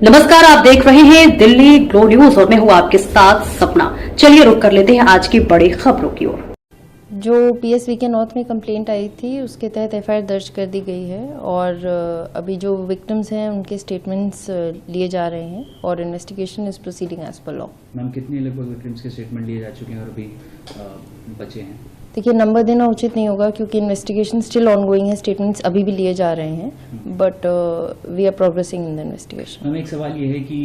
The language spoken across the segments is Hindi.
नमस्कार, आप देख रहे हैं दिल्ली ग्लो न्यूज और मैं हूं आपके साथ सपना। चलिए रुक कर लेते हैं आज की बड़ी खबरों की ओर। जो पीएसवी के नॉर्थ में कंप्लेंट आई थी उसके तहत एफआईआर दर्ज कर दी गई है और अभी जो विक्टिम्स हैं उनके स्टेटमेंट्स लिए जा रहे हैं और investigation is proceeding as per law. Ma'am, कितने लगभग विक्टिम्स के स्टेटमेंट लिए जा चुके हैं और अभी बचे हैं? देखिए, नंबर देना उचित नहीं होगा क्योंकि इन्वेस्टिगेशन स्टिल ऑनगोइंग है, स्टेटमेंट्स अभी भी लिए जा रहे हैं, but we are progressing in the investigation. Ma'am, एक सवाल ये है कि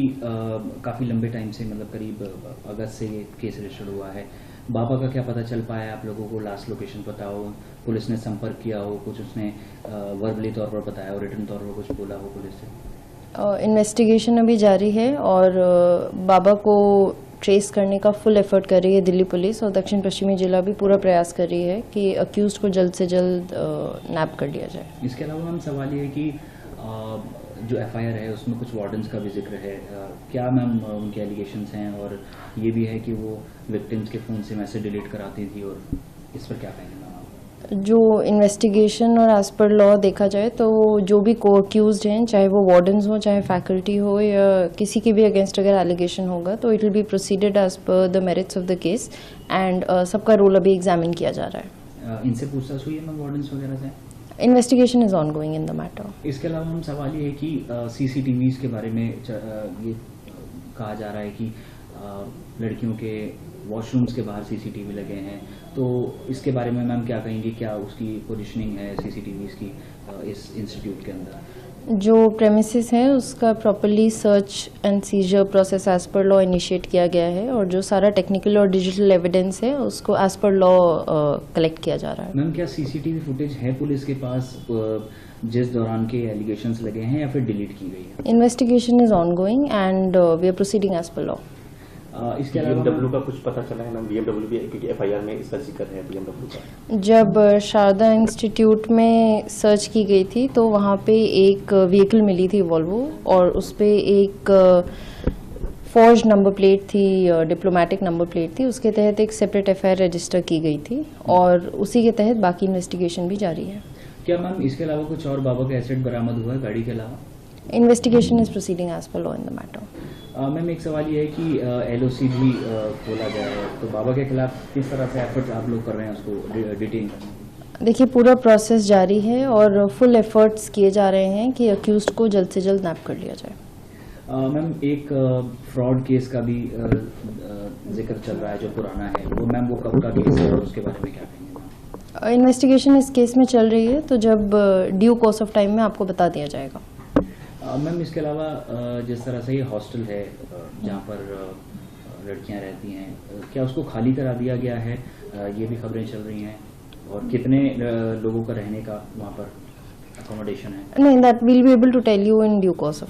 काफ़ी लंबे टाइम से, मतलब करीब अगस्त से ये केस रजिस्टर्ड हुआ है। बाबा का क्या पता चल पाया आप लोगों को? लास्ट लोकेशन पता हो, पुलिस ने संपर्क किया हो, कुछ उसने वर्बली तौर पर बताया हो, रिटर्न तौर पर कुछ बोला हो पुलिस से? इन्वेस्टिगेशन अभी जारी है और बाबा को ट्रेस करने का फुल एफर्ट कर रही है दिल्ली पुलिस और दक्षिण पश्चिमी जिला भी पूरा प्रयास कर रही है कि अक्यूज्ड को जल्द से जल्द नैप कर लिया जाए। इसके अलावा मैम सवाल ये है कि जो एफआईआर है उसमें कुछ वार्डन्स का भी जिक्र है। क्या मैम उनके एलिगेशंस हैं? और ये भी है कि वो विक्टिम्स के फ़ोन से मैसेज डिलीट कराती थी, और इस पर क्या कहेंगे मैम आप? जो इन्वेस्टिगेशन और एज पर लॉ देखा जाए तो जो भी को अक्यूज्ड हैं, चाहे वो वार्डन्स हो, चाहे फैकल्टी हो, या किसी के भी अगेंस्ट अगर एलिगेशन होगा तो it will be proceeded as per the merits of the case and सबका रोल अभी एग्जामिन किया जा रहा है। इनसे पूछताछ हुई है मैम वार्डन्स वगैरह से? Investigation is ongoing in the matter. इसके अलावा हम सवाल ये है कि सीसीटीवीज के बारे में ये कहा जा रहा है कि लड़कियों के वॉशरूम्स के बाहर सीसीटीवी लगे हैं, तो इसके बारे में मैम क्या कहेंगी? क्या उसकी पोजीशनिंग है सीसीटीवीज की इस इंस्टीट्यूट के अंदर? जो प्रेमिसेस है उसका properly search and seizure process as per law initiate किया गया है और जो सारा टेक्निकल और डिजिटल एविडेंस है उसको एज पर लॉ कलेक्ट किया जा रहा है। मैम, क्या सीसीटीवी फुटेज है पुलिस के पास जिस दौरान के एलिगेशंस लगे हैं, या फिर डिलीट की गई है? Investigation is ongoing and we are proceeding as per law. इसके अलावा BMW का कुछ पता चला है मैम? BMW भी क्योंकि एफआईआर में इसका जिक्र है BMW का। जब शारदा इंस्टीट्यूट में सर्च की गई थी तो वहाँ पे एक व्हीकल मिली थी वॉल्वो और उस पे एक फॉर्ज नंबर प्लेट थी, डिप्लोमेटिक नंबर प्लेट थी। उसके तहत एक सेपरेट एफआईआर रजिस्टर की गई थी और उसी के तहत बाकी इन्वेस्टिगेशन भी जारी है। क्या मैम इसके अलावा कुछ और बाबा का एसेट बरामद हुआ है गाड़ी के अलावा? Investigation is proceeding as per law in the matter. Ma'am, एक सवाल ये है कि LOC भी खोला गया है, तो बाबा के खिलाफ किस तरह से एफर्ट आप लोग कर रहे हैं उसको डिटेन करने? देखिए, पूरा प्रोसेस जारी है और फुल एफर्ट्स किए जा रहे हैं कि अक्यूज्ड को जल्द से जल्द नैप कर लिया जाए। मैम, एक फ्रॉड केस का भी जिक्र चल रहा है जो पुराना है, वो मैम वो कब का केस है और उसके बारे में क्या कहेंगे? इन्वेस्टिगेशन इस केस में चल रही है तो जब ड्यू कोर्स ऑफ टाइम में आपको बता दिया जाएगा। मैम, इसके अलावा जिस तरह से ये हॉस्टल है जहाँ पर लड़कियाँ रहती हैं, क्या उसको खाली करा दिया गया है? ये भी खबरें चल रही हैं। और कितने लोगों का रहने का वहाँ पर अकोमोडेशन है? नहीं, that will be able to tell you in due course of